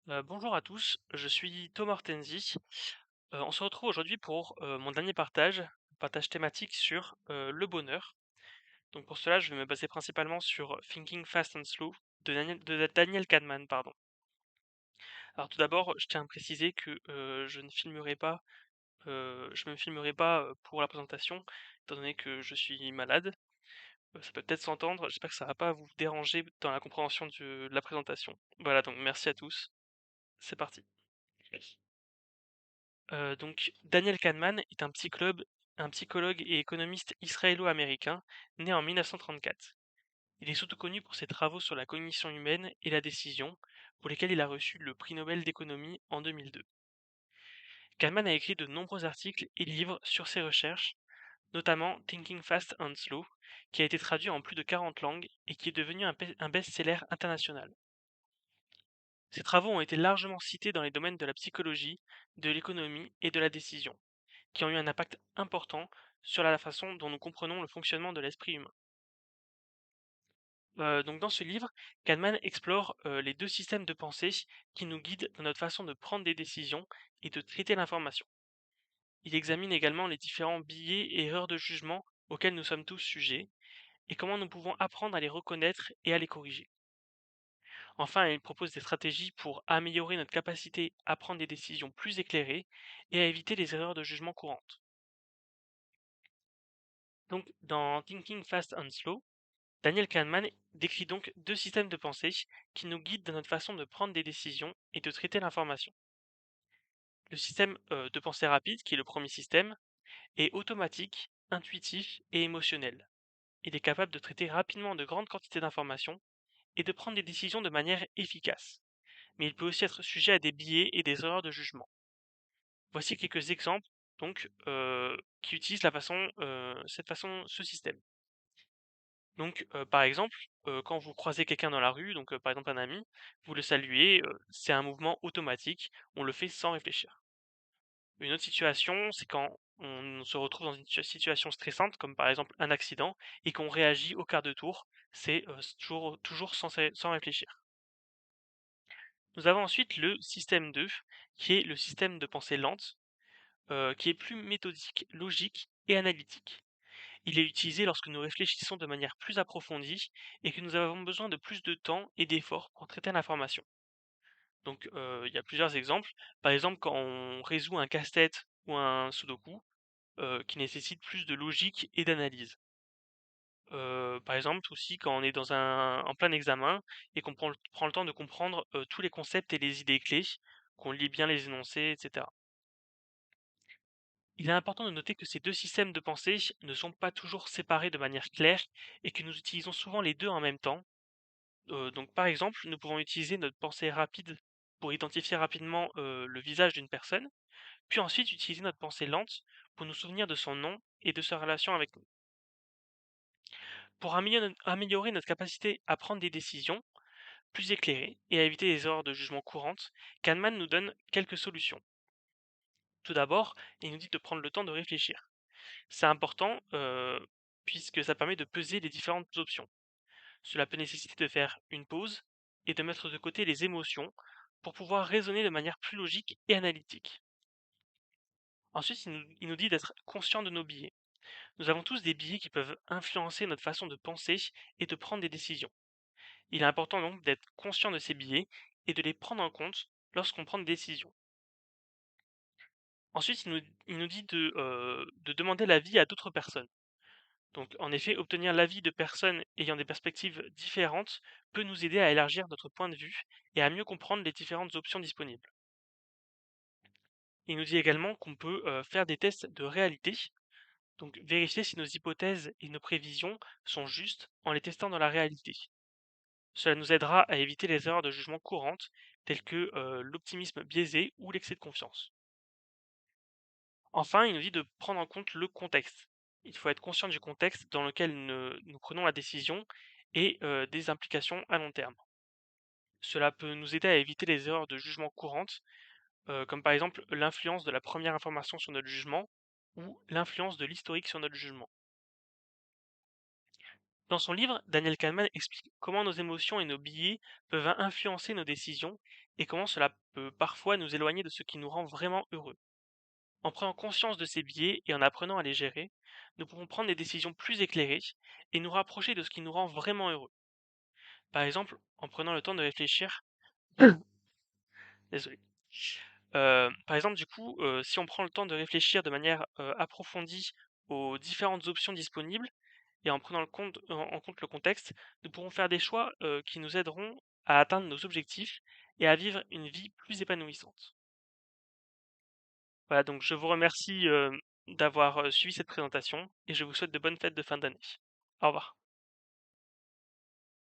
Bonjour à tous, je suis Thomas Hortensi. On se retrouve aujourd'hui pour, mon dernier partage thématique sur, le bonheur. Donc pour cela, je vais me baser principalement sur Thinking Fast and Slow de Daniel Kahneman, pardon. Alors tout d'abord, je tiens à préciser que, je me filmerai pas, pour la présentation, étant donné que je suis malade. Ça peut peut-être s'entendre, j'espère que ça va pas vous déranger dans la compréhension de la présentation. Voilà, donc merci à tous, c'est parti. Donc Daniel Kahneman est un psychologue et économiste israélo-américain né en 1934. Il est surtout connu pour ses travaux sur la cognition humaine et la décision, pour lesquels il a reçu le prix Nobel d'économie en 2002. Kahneman a écrit de nombreux articles et livres sur ses recherches, notamment Thinking Fast and Slow, qui a été traduit en plus de 40 langues et qui est devenu un best-seller international. Ses travaux ont été largement cités dans les domaines de la psychologie, de l'économie et de la décision, qui ont eu un impact important sur la façon dont nous comprenons le fonctionnement de l'esprit humain. Donc dans ce livre, Kahneman explore les deux systèmes de pensée qui nous guident dans notre façon de prendre des décisions et de traiter l'information. Il examine également les différents biais et erreurs de jugement auxquels nous sommes tous sujets et comment nous pouvons apprendre à les reconnaître et à les corriger. Enfin, il propose des stratégies pour améliorer notre capacité à prendre des décisions plus éclairées et à éviter les erreurs de jugement courantes. Donc, dans Thinking Fast and Slow, Daniel Kahneman décrit donc deux systèmes de pensée qui nous guident dans notre façon de prendre des décisions et de traiter l'information. Le système de pensée rapide, qui est le premier système, est automatique, intuitif et émotionnel. Il est capable de traiter rapidement de grandes quantités d'informations et de prendre des décisions de manière efficace. Mais il peut aussi être sujet à des biais et des erreurs de jugement. Voici quelques exemples donc qui utilisent ce système. Donc, par exemple, quand vous croisez quelqu'un dans la rue, donc, par exemple un ami, vous le saluez, c'est un mouvement automatique, on le fait sans réfléchir. Une autre situation, c'est quand on se retrouve dans une situation stressante, comme par exemple un accident, et qu'on réagit au quart de tour, c'est, toujours sans réfléchir. Nous avons ensuite le système 2, qui est le système de pensée lente, qui est plus méthodique, logique et analytique. Il est utilisé lorsque nous réfléchissons de manière plus approfondie et que nous avons besoin de plus de temps et d'efforts pour traiter l'information. Donc, il y a plusieurs exemples. Par exemple, quand on résout un casse-tête ou un sudoku, qui nécessite plus de logique et d'analyse. Par exemple aussi quand on est en plein examen et qu'on prend le temps de comprendre, tous les concepts et les idées clés, qu'on lit bien les énoncés et cetera. Il est important de noter que ces deux systèmes de pensée ne sont pas toujours séparés de manière claire et que nous utilisons souvent les deux en même temps. Donc par exemple, nous pouvons utiliser notre pensée rapide pour identifier rapidement le visage d'une personne, puis ensuite utiliser notre pensée lente pour nous souvenir de son nom et de sa relation avec nous. Pour améliorer notre capacité à prendre des décisions plus éclairées et à éviter les erreurs de jugement courantes, Kahneman nous donne quelques solutions. Tout d'abord, il nous dit de prendre le temps de réfléchir. C'est important, puisque ça permet de peser les différentes options. Cela peut nécessiter de faire une pause et de mettre de côté les émotions pour pouvoir raisonner de manière plus logique et analytique. Ensuite, il nous dit d'être conscient de nos biais. Nous avons tous des biais qui peuvent influencer notre façon de penser et de prendre des décisions. Il est important donc d'être conscient de ces biais et de les prendre en compte lorsqu'on prend des décisions. Ensuite, il nous dit de demander l'avis à d'autres personnes. Donc, en effet, obtenir l'avis de personnes ayant des perspectives différentes peut nous aider à élargir notre point de vue et à mieux comprendre les différentes options disponibles. Il nous dit également qu'on peut faire des tests de réalité, donc vérifier si nos hypothèses et nos prévisions sont justes en les testant dans la réalité. Cela nous aidera à éviter les erreurs de jugement courantes, telles que l'optimisme biaisé ou l'excès de confiance. Enfin, il nous dit de prendre en compte le contexte. Il faut être conscient du contexte dans lequel nous prenons la décision et des implications à long terme. Cela peut nous aider à éviter les erreurs de jugement courantes, comme par exemple l'influence de la première information sur notre jugement ou l'influence de l'historique sur notre jugement. Dans son livre, Daniel Kahneman explique comment nos émotions et nos biais peuvent influencer nos décisions et comment cela peut parfois nous éloigner de ce qui nous rend vraiment heureux. En prenant conscience de ces biais et en apprenant à les gérer, nous pourrons prendre des décisions plus éclairées et nous rapprocher de ce qui nous rend vraiment heureux. Par exemple, en prenant le temps de réfléchir, désolé. Par exemple, du coup, si on prend le temps de réfléchir de manière approfondie aux différentes options disponibles et en prenant en compte le contexte, nous pourrons faire des choix qui nous aideront à atteindre nos objectifs et à vivre une vie plus épanouissante. Voilà, donc je vous remercie d'avoir suivi cette présentation et je vous souhaite de bonnes fêtes de fin d'année. Au revoir.